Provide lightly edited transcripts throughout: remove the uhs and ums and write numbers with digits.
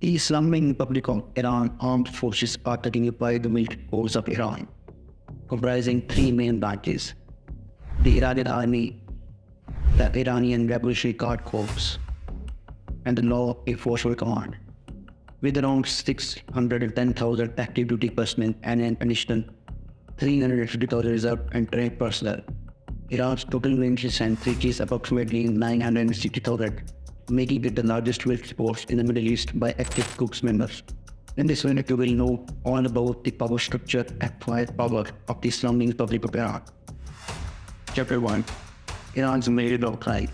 The Islamic Republic of Iran armed forces are continued by the military force of Iran, comprising three main branches: the Iranian Army, the Iranian Revolutionary Guard Corps, and the Law Enforcement Command. With around 610,000 active duty personnel and an additional 350,000 reserve and trained personnel, Iran's total military strength reaches approximately 960,000, making it the largest military force in the Middle East by active troops members. In this video, you will know all about the power structure and firepower of the Islamic Republic of Iran. Chapter 1: Iran's military doctrine.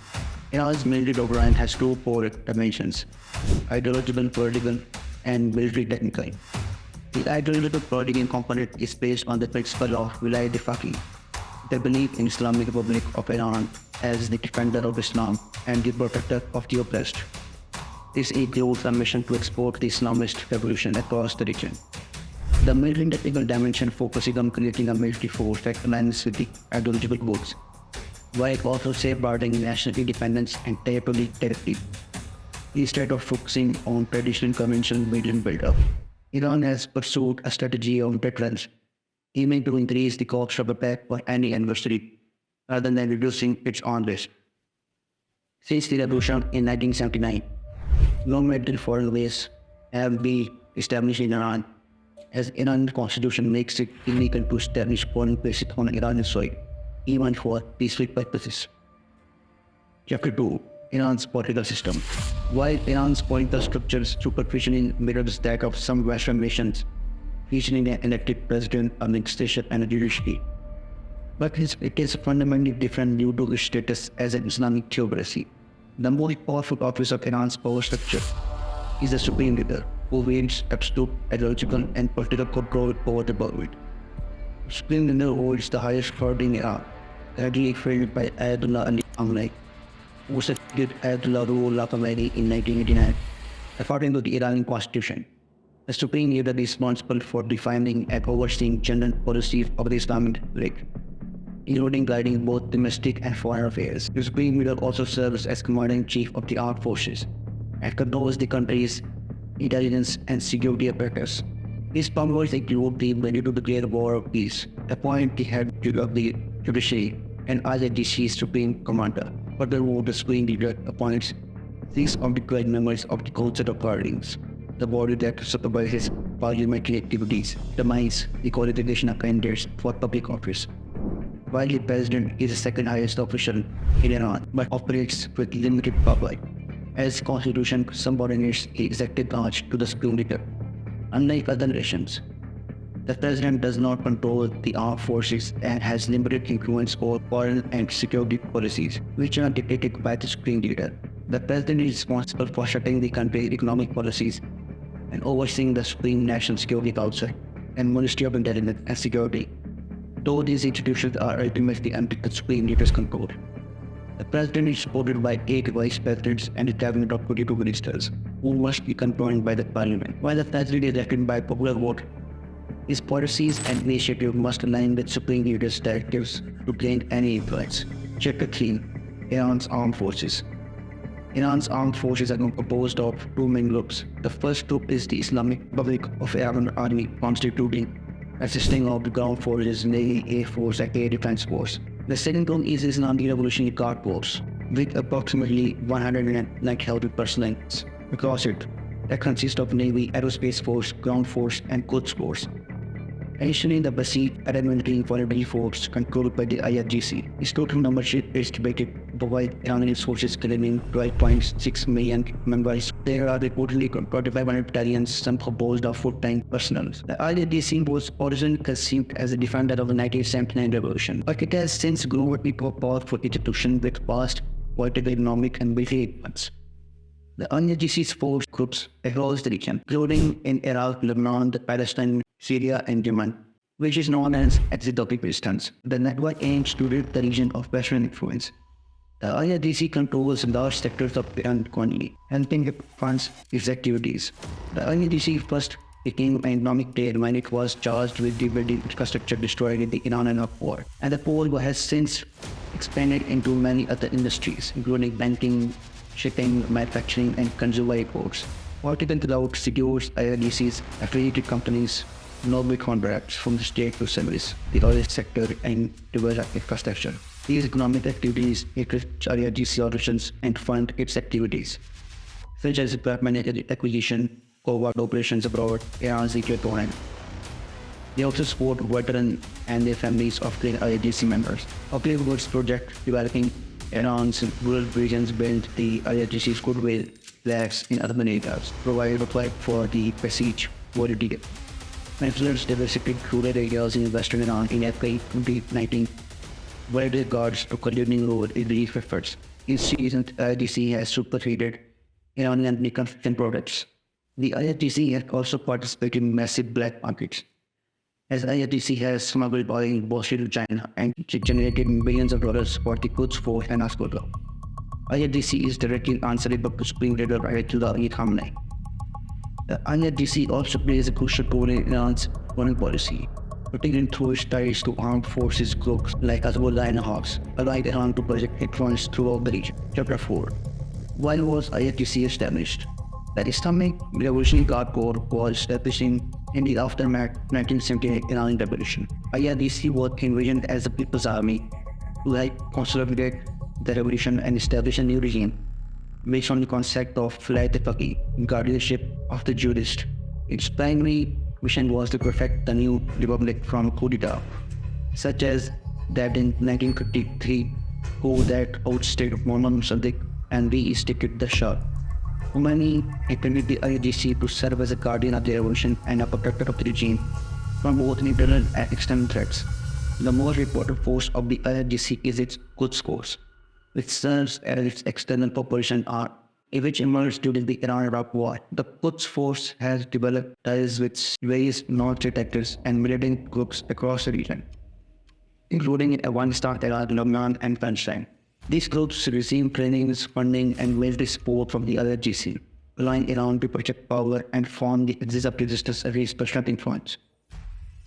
Iran's military doctrine has two core dimensions: ideological, political, and military technical. The ideological political component is based on the principle of Wilayat Faqih, the belief in Islamic Republic of Iran as the defender of Islam and the protector of the oppressed. This includes a mission to export the Islamist revolution across the region. The military technical dimension focuses on creating a military force that aligns with the ideological goals, while also safeguarding national independence and territorial integrity, instead of focusing on traditional conventional military build-up. Iran has pursued a strategy of deterrence, aiming to increase the cost of attack for any adversary, rather than reducing its own risk. Since the revolution in 1979, no military foreign base have been established in Iran, as Iran's constitution makes it illegal to establish foreign bases on Iranian soil, even for peaceful purposes. Chapter 2: Iran's political system. While Iran's political structure superficially mirrors that of some Western nations, featuring an elected president, a legislature, and a judiciary, but it is fundamentally different due to its status as an Islamic theocracy. The most powerful office of Iran's power structure is the supreme leader, who wields absolute ideological and political control over the government. The supreme leader holds the highest authority in Iran, currently filled by Ayatollah Ali Khamenei, who succeeded Ayatollah Ruhollah Khomeini in 1989. According to the Iranian constitution, the supreme leader is responsible for defining and overseeing general policies of the Islamic Republic, including guiding both domestic and foreign affairs. The supreme leader also serves as commander-in-chief of the armed forces and controls the country's intelligence and security apparatus. His powers include the ability to declare war or peace, appoint the head of the judiciary, and IRGC's supreme commander. Furthermore, the supreme leader appoints 6 of the 12 members of the Council of Guardians, the body that supervises parliamentary activities, determines the qualification of candidates for public office. While the president is the second highest official in Iran, but operates with limited power, as the constitution subordinates the executive branch to the supreme leader. Unlike other nations, the president does not control the armed forces and has limited influence over foreign and security policies, which are dictated by the supreme leader. The president is responsible for setting the country's economic policies and overseeing the Supreme National Security Council and Ministry of Intelligence and Security, though these institutions are ultimately under the supreme leader's control. The president is supported by 8 vice presidents and a cabinet of 22 ministers, who must be confirmed by the parliament. While the president is elected by popular vote, his policies and initiatives must align with supreme leader's directives to gain any influence. Chapter 3: Iran's Armed Forces. Iran's armed forces are composed of 2 main groups. The first group is the Islamic Republic of Iran Army, consisting of the ground forces, Navy, Air Force, and Air Defense Force. The second group is Islamic Revolutionary Guard Corps, with approximately 190,000 personnel across it, that consists of Navy, Aerospace Force, Ground Force, and Quds Force. Additionally, the Basij paramilitary infantry force controlled by the IRGC. Its total membership is estimated to provide Iranian forces claiming 12.6 million members. There are reportedly 2,500 battalions, some composed of full-time personnel. The IRGC was originally conceived as a defender of the 1979 revolution, but it has since grown into a powerful institution with vast political, economic, and military influence. The IRGC's force groups across the region, including in Iraq, Lebanon, Palestine, Syria, and Yemen, which is known as Exotic Resistance. The network aims to rid the region of Western influence. The IRGC controls large sectors of Iran economy, helping it fund its activities. The IRGC first became an economic player when it was charged with rebuilding infrastructure destroyed in the Iran-Iraq War, and the pool has since expanded into many other industries, including banking, shipping, manufacturing, and consumer imports. Vertical cloud secures IRGC's affiliated companies noble contracts from the state to service the oil sector and develop infrastructure. These economic activities enrich IRGC operations and fund its activities, such as managed acquisition, covert operations abroad, Iran's nuclear program. They also support veterans and their families of their IRGC members. Operative Goods Project developing Iran's rural regions build the IRGC's goodwill flags in urban areas, provide a flag for the prestige quality. Influence diversity rural areas in western Iran in April 2019, where the guards took a leading role in these efforts. Each season, IRGC has superseded Iranian construction products. The IRGC has also participated in massive black markets, as IRGC has smuggled oil mostly to China and generated billions of dollars for the Quds Force and Hezbollah. IRGC is directly answerable to Supreme Leader Ayatollah Ali Khamenei. The IRGC also plays a crucial role in Iran's foreign policy, particularly through its ties to armed forces groups like Hezbollah and Hamas, allowing Iran to project influence throughout the region. Chapter 4. Why was IRGC established? The Islamic Revolutionary Guard Corps was established in the aftermath of 1978 Iranian Revolution. IRGC was envisioned as a people's army to help consolidate the revolution and establish a new regime based on the concept of Vilayat al-Faqih, guardianship of the jurist. Its primary mission was to perfect the new republic from coup d'etat, such as that in 1953 coup that ousted Muhammad Mossadegh and reinstated the Shah. Khomeini intended the IRGC to serve as a guardian of the revolution and a protector of the regime from both internal and external threats. The most important force of the IRGC is its Quds Force, which serves as its external operation arm, which emerged during the Iran-Iraq War. The Quds Force has developed ties with various non-state actors and militant groups across the region, including in Afghanistan, Iraq, Lebanon, and Palestine. These groups receive trainings, funding, and military support from the IRGC, allowing Iran to project power and form the axis of resistance against Persian influence.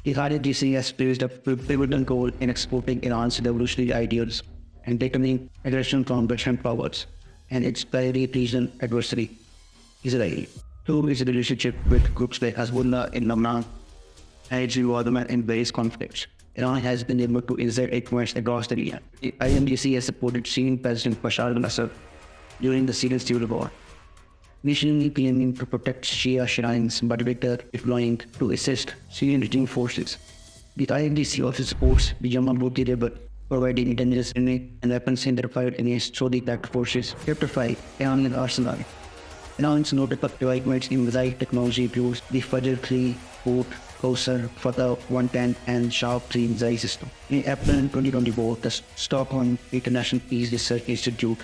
The IRGC has played a pivotal role in exporting Iran's revolutionary ideals and taking aggression from Western powers and its primary regional adversary, Israel, through its relationship with groups like Hezbollah in Lebanon and its involvement in various conflicts. Iran has been able to insert influence across the region. The IRGC has supported Syrian President Bashar al-Assad during the Syrian civil war, initially claiming to protect Shia shrines, but later deploying to assist Syrian regime forces. The IRGC also supports the Yaman Houthi rebel, providing intelligence and weapons in their fight against Saudi-backed forces. Chapter 5. Iranian Arsenal. Iran's notable developments in missile technology includes the Fajr 3, Hut, Kausar, Fatah 110, and Shahab 3 missile system. In April 2024, the Stockholm International Peace Research Institute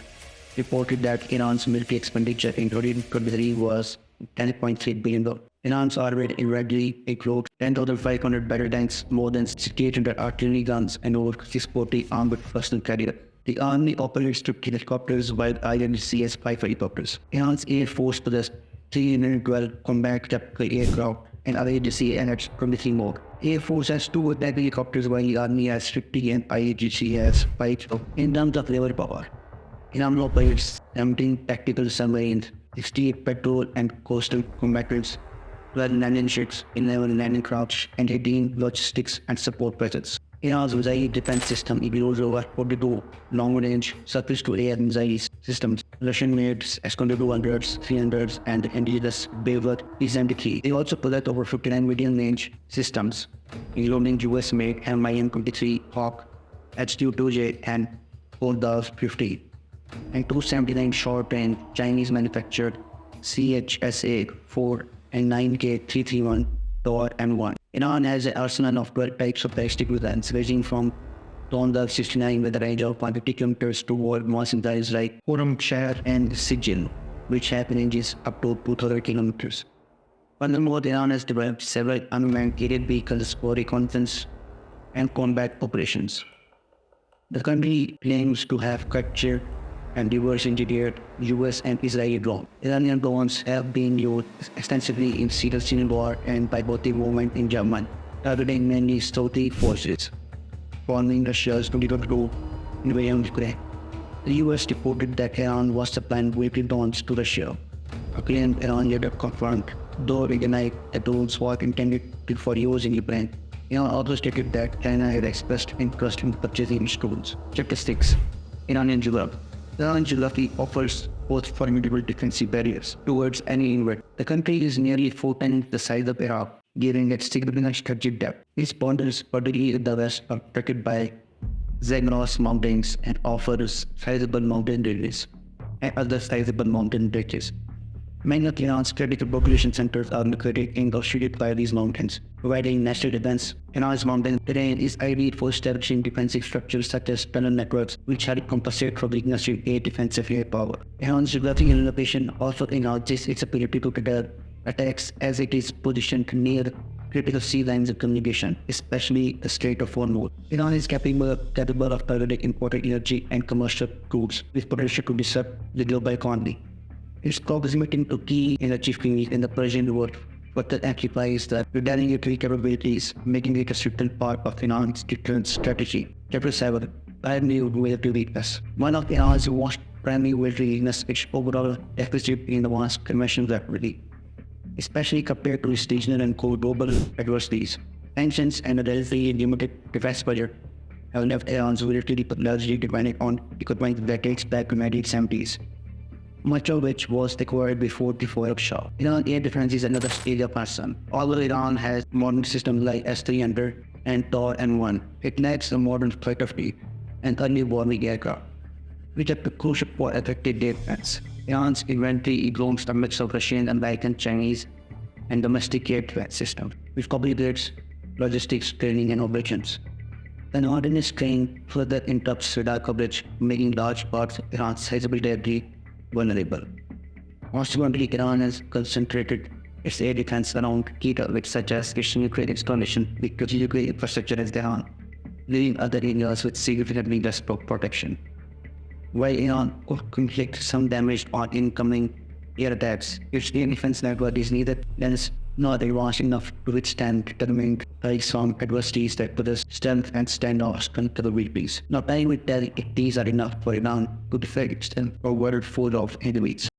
reported that Iran's military expenditure in 2023 was $10.3 billion. Iran's armored infantry includes 10,500 battle tanks, more than 6,800 artillery guns, and over 640 armored personnel carriers. The army operates 50 helicopters, while IRGC has 5 helicopters. Iran's Air Force possesses 312 combat tactical aircraft, and IRGC has 23 more. Air Force has 2 attack helicopters, while the Army has 50 and IRGC has 5. In terms of naval power, Iran operates 17 tactical submarines, 68 patrol and coastal combatants, 12 landing ships, 11 landing crafts, and 18 logistics and support vessels. Iran's missile defense system includes over 42 long-range surface-to-air missile systems, Russian-made S-200s, 300s, and the indigenous Bevel T-73. They also possess over 59 medium-range systems, including US-made MIM-23 Hawk, H-22J, and Howdah-50, and 279 short-range Chinese-manufactured CHSA-4 and 9K331 Tor M1. Iran has an arsenal of 12 types of ballistic missiles, ranging from Tondar 69 with a range of 150 kilometers to more advanced missiles like Khorramshahr and Sijil, which have ranges up to 2,000 kilometers. Furthermore, Iran has developed several unmanned aerial vehicles for reconnaissance and combat operations. The country claims to have captured and reverse engineered US and Israeli drones. Iranian drones have been used extensively in Syrian war and by both the movement in Yemen, targeting mainly Saudi forces, following Russia's 2022 invasion of Ukraine. The US reported that Iran was supplying military drones to Russia, a claim Iran later confirmed, though recognized that drones were intended for use in Ukraine. Iran also stated that China had expressed interest in purchasing its drones. Chapter 6. Iranian Geography. Iran's geography offers both formidable defensive barriers towards any invader. The country is nearly 4 times the size of Iraq, giving it significant strategic depth. Its borders, particularly in the west, are protected by Zagros Mountains and offers sizable mountain ranges and other sizable mountain ranges. Many of Iran's critical population centers are located in or shaded by these mountains, providing natural defense. Iran's mountain terrain is ideal for establishing defensive structures such as tunnel networks, which help compensate for weakness in air defensive air power. Iran's geographical location also enhances its ability to counter attacks as it is positioned near critical sea lines of communication, especially the Strait of Hormuz. Iran is capable of targeting imported energy and commercial goods with potential to disrupt the global economy. Its proximity to key energy fields in the Persian Gulf further amplifies the retaliatory capabilities, making it a central part of Iran's defense strategy. Chapter 7. Primary military weakness. One of Iran's most primary military weaknesses is overall deficit in advanced conventional weaponry, especially compared to its regional and global adversaries. Tensions and a relatively limited defense budget have left Iran's military largely dependent on equipment that dates back to the 1970s, much of which was acquired before the fall of Shah. Iran air defense is another area of concern. Although Iran has modern systems like S-300 and Tor M1, it lacks a modern fighter fleet and early warning aircraft, which are crucial for effective defense. Iran's inventory includes a mix of Russian, American, Chinese, and domestic air defense systems, which complicates logistics, training, and operations. The northern strain further interrupts radar coverage, making large parts of Iran's sizable territory vulnerable. Consequently, Iran has concentrated its air defense around key targets such as its nuclear installation with nuclear infrastructure as Tehran, leaving other areas with significantly less protection. While Iran could inflict some damage on incoming air attacks, its air defense network is neither dense nor advanced enough to withstand determined strikes from adversaries that possess strength and standoff capabilities. Now, time will tell if these are enough for Iran to defend itself or were full of enemies.